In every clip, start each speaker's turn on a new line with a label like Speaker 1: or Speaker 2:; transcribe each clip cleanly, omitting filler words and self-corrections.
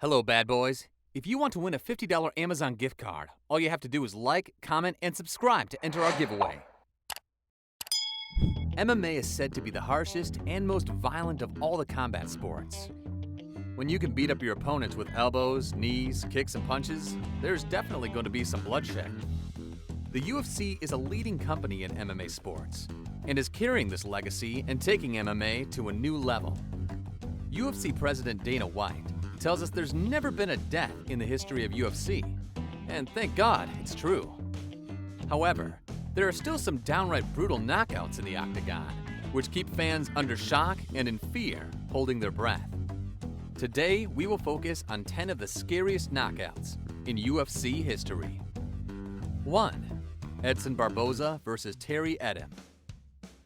Speaker 1: Hello, bad boys. If you want to win a $50 Amazon gift card, all you have to do is like, comment, and subscribe to enter our giveaway. MMA is said to be the harshest and most violent of all the combat sports. When you can beat up your opponents with elbows, knees, kicks, and punches, there's definitely going to be some bloodshed. The UFC is a leading company in MMA sports and is carrying this legacy and taking MMA to a new level. UFC President Dana White tells us there's never been a death in the history of UFC, and thank God it's true. However, there are still some downright brutal knockouts in the octagon, which keep fans under shock and in fear, holding their breath. Today, we will focus on 10 of the scariest knockouts in UFC history. 1. Edson Barboza versus Terry Edom.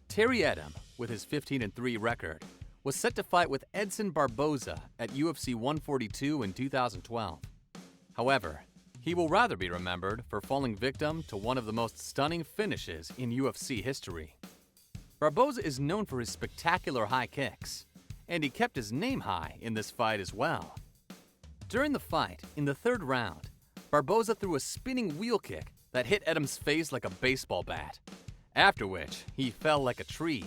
Speaker 1: Terry Edom, with his 15-3 record, was set to fight with Edson Barboza at UFC 142 in 2012. However, he will rather be remembered for falling victim to one of the most stunning finishes in UFC history. Barboza is known for his spectacular high kicks, and he kept his name high in this fight as well. During the fight, in the third round, Barboza threw a spinning wheel kick that hit Edom's face like a baseball bat, after which he fell like a tree.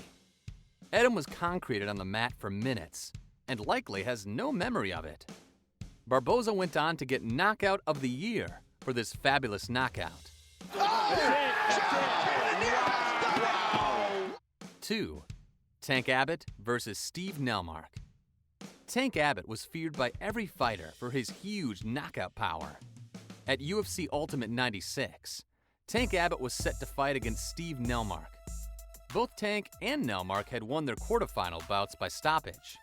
Speaker 1: Edom was concreted on the mat for minutes, and likely has no memory of it. Barboza went on to get Knockout of the Year for this fabulous knockout. 2. Tank Abbott versus Steve Nelmark. Tank Abbott was feared by every fighter for his huge knockout power. At UFC Ultimate 96, Tank Abbott was set to fight against Steve Nelmark. Both Tank and Nelmark had won their quarterfinal bouts by stoppage.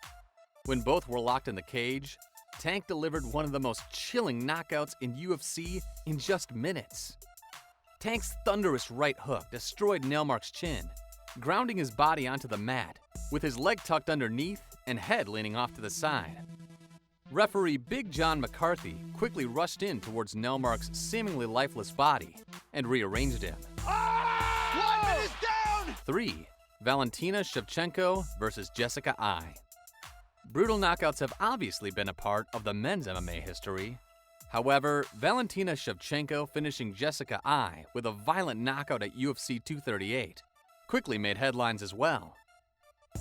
Speaker 1: When both were locked in the cage, Tank delivered one of the most chilling knockouts in UFC in just minutes. Tank's thunderous right hook destroyed Nelmark's chin, grounding his body onto the mat, with his leg tucked underneath and head leaning off to the side. Referee Big John McCarthy quickly rushed in towards Nelmark's seemingly lifeless body and rearranged him. 3. Valentina Shevchenko versus Jessica Eye. Brutal knockouts have obviously been a part of the men's MMA history. However, Valentina Shevchenko finishing Jessica Eye with a violent knockout at UFC 238 quickly made headlines as well.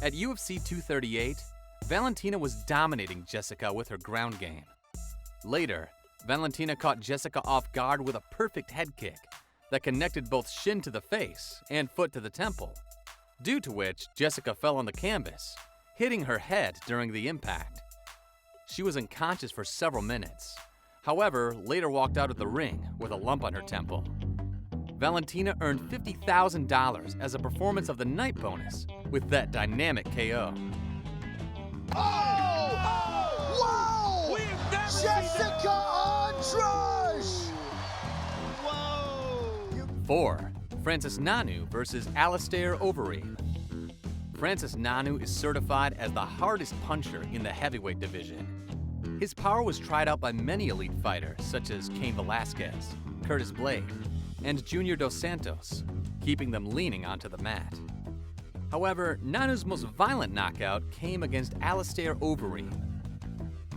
Speaker 1: At UFC 238, Valentina was dominating Jessica with her ground game. Later, Valentina caught Jessica off guard with a perfect head kick that connected both shin to the face and foot to the temple, due to which Jessica fell on the canvas, hitting her head during the impact. She was unconscious for several minutes, however, later walked out of the ring with a lump on her temple. Valentina earned $50,000 as a performance of the night bonus with that dynamic KO.
Speaker 2: Wow! Jessica Andrade!
Speaker 1: 4. Francis Ngannou versus Alistair Overeem. Francis Ngannou is certified as the hardest puncher in the heavyweight division. His power was tried out by many elite fighters such as Cain Velasquez, Curtis Blade, and Junior Dos Santos, keeping them leaning onto the mat. However, Ngannou's most violent knockout came against Alistair Overeem.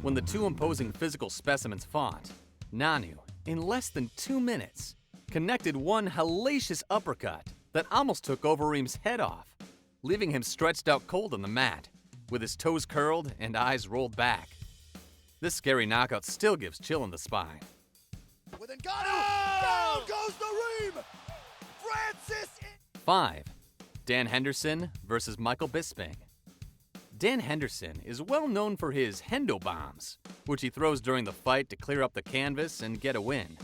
Speaker 1: When the two imposing physical specimens fought, Ngannou, in less than 2 minutes, connected one hellacious uppercut that almost took Overeem's head off, leaving him stretched out cold on the mat, with his toes curled and eyes rolled back. This scary knockout still gives chill in the spine.
Speaker 2: With Ngannou, down goes the Reem! Francis!
Speaker 1: 5. Dan Henderson versus Michael Bisping. Dan Henderson is well known for his Hendo bombs, which he throws during the fight to clear up the canvas and get a win.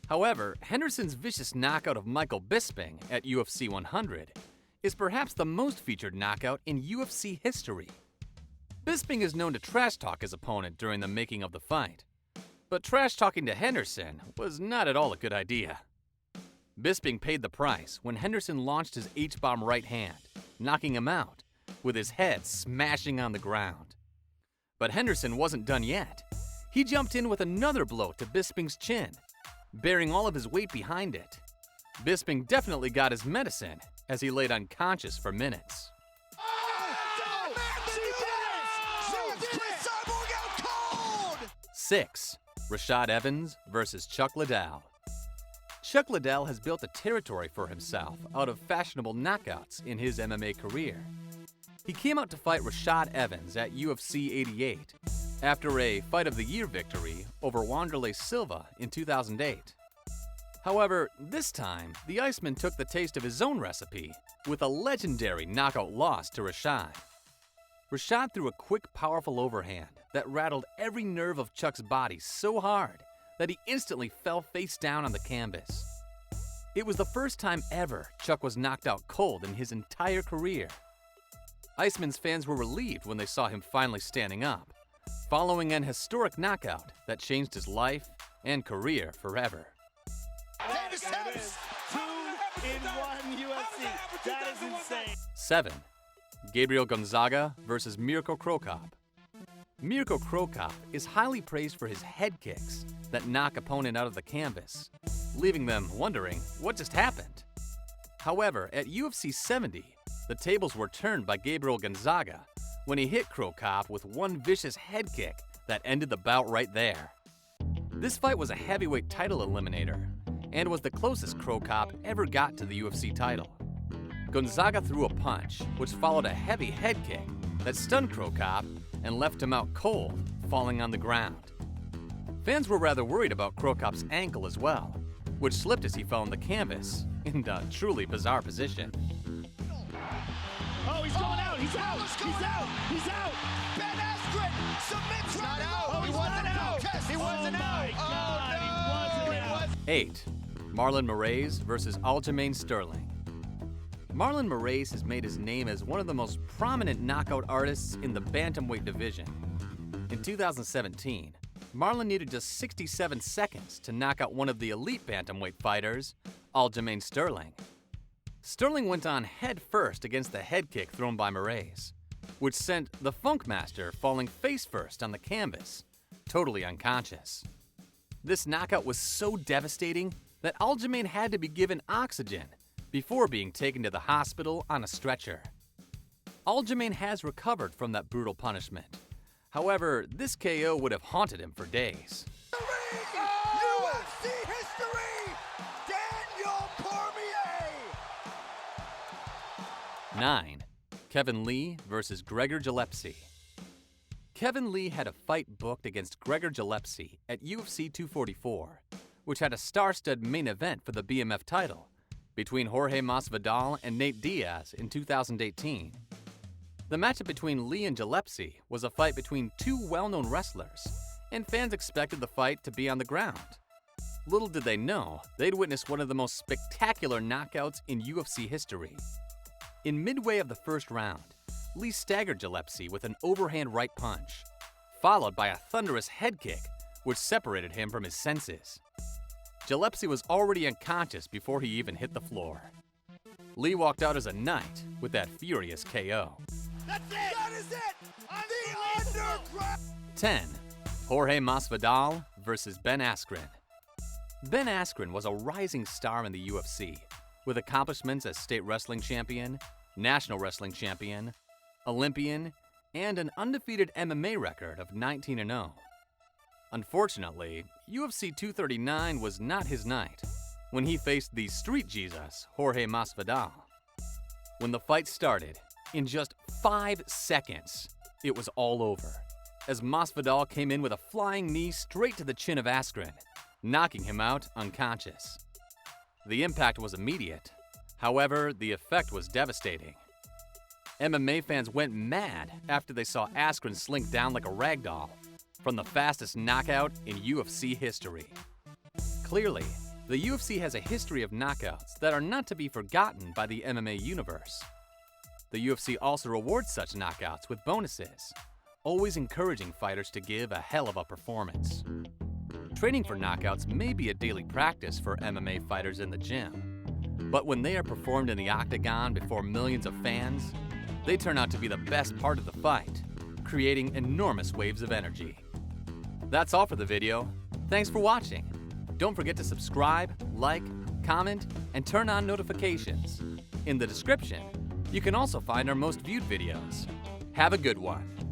Speaker 1: However, Henderson's vicious knockout of Michael Bisping at UFC 100 is perhaps the most featured knockout in UFC history. Bisping is known to trash-talk his opponent during the making of the fight, but trash-talking to Henderson was not at all a good idea. Bisping paid the price when Henderson launched his H-bomb right hand, knocking him out, with his head smashing on the ground. But Henderson wasn't done yet. He jumped in with another blow to Bisping's chin, bearing all of his weight behind it. Bisping definitely got his medicine as he laid unconscious for minutes. 6. Rashad Evans versus Chuck Liddell. Chuck Liddell has built a territory for himself out of fashionable knockouts in his MMA career. He came out to fight Rashad Evans at UFC 88 after a Fight of the Year victory over Wanderlei Silva in 2008. However, this time, the Iceman took the taste of his own recipe with a legendary knockout loss to Rashad. Rashad threw a quick, powerful overhand that rattled every nerve of Chuck's body so hard that he instantly fell face down on the canvas. It was the first time ever Chuck was knocked out cold in his entire career. Iceman's fans were relieved when they saw him finally standing up, following an historic knockout that changed his life and career forever.
Speaker 3: That is 2-in-1 UFC. That is insane.
Speaker 1: 7. Gabriel Gonzaga versus Mirko Cro Cop. Mirko Cro Cop is highly praised for his head kicks that knock opponent out of the canvas, leaving them wondering what just happened. However, at UFC 70, the tables were turned by Gabriel Gonzaga when he hit Cro Cop with one vicious head kick that ended the bout right there. This fight was a heavyweight title eliminator and was the closest Cro Cop ever got to the UFC title. Gonzaga threw a punch, which followed a heavy head kick that stunned Cro Cop and left him out cold, falling on the ground. Fans were rather worried about Cro Cop's ankle as well, which slipped as he fell on the canvas in a truly bizarre position.
Speaker 3: Oh, he's going out! He's out! He's out! He's out!
Speaker 2: Ben Askren submits right out.
Speaker 3: Oh, he wasn't out! He wasn't out!
Speaker 2: Oh, no!
Speaker 3: He wasn't out!
Speaker 1: 8. Marlon Moraes versus Aljamain Sterling. Marlon Moraes has made his name as one of the most prominent knockout artists in the bantamweight division. In 2017, Marlon needed just 67 seconds to knock out one of the elite bantamweight fighters, Aljamain Sterling. Sterling went on head first against the head kick thrown by Moraes, which sent the Funkmaster falling face first on the canvas, totally unconscious. This knockout was so devastating that Aljamain had to be given oxygen before being taken to the hospital on a stretcher. Aljamain has recovered from that brutal punishment. However, this KO would have haunted him for days.
Speaker 2: UFC history! Daniel Cormier!
Speaker 1: 9. Kevin Lee versus Gregor Gillespie. Kevin Lee had a fight booked against Gregor Gillespie at UFC 244, which had a star-studded main event for the BMF title between Jorge Masvidal and Nate Diaz in 2018. The matchup between Lee and Gillespie was a fight between two well-known wrestlers, and fans expected the fight to be on the ground. Little did they know, they'd witness one of the most spectacular knockouts in UFC history. In midway of the first round, Lee staggered Gillespie with an overhand right punch, followed by a thunderous head kick, which separated him from his senses. Gillespie was already unconscious before he even hit the floor. Lee walked out as a knight with that furious KO.
Speaker 2: That's it! That is it! The underground!
Speaker 1: 10. Jorge Masvidal versus Ben Askren. Ben Askren was a rising star in the UFC, with accomplishments as state wrestling champion, national wrestling champion, Olympian, and an undefeated MMA record of 19-0. Unfortunately, UFC 239 was not his night when he faced the Street Jesus, Jorge Masvidal. When the fight started, in just 5 seconds, it was all over, as Masvidal came in with a flying knee straight to the chin of Askren, knocking him out unconscious. The impact was immediate. However, the effect was devastating. MMA fans went mad after they saw Askren slink down like a ragdoll from the fastest knockout in UFC history. Clearly, the UFC has a history of knockouts that are not to be forgotten by the MMA universe. The UFC also rewards such knockouts with bonuses, always encouraging fighters to give a hell of a performance. Training for knockouts may be a daily practice for MMA fighters in the gym, but when they are performed in the octagon before millions of fans, they turn out to be the best part of the fight, creating enormous waves of energy. That's all for the video. Thanks for watching. Don't forget to subscribe, like, comment, and turn on notifications. In the description, you can also find our most viewed videos. Have a good one.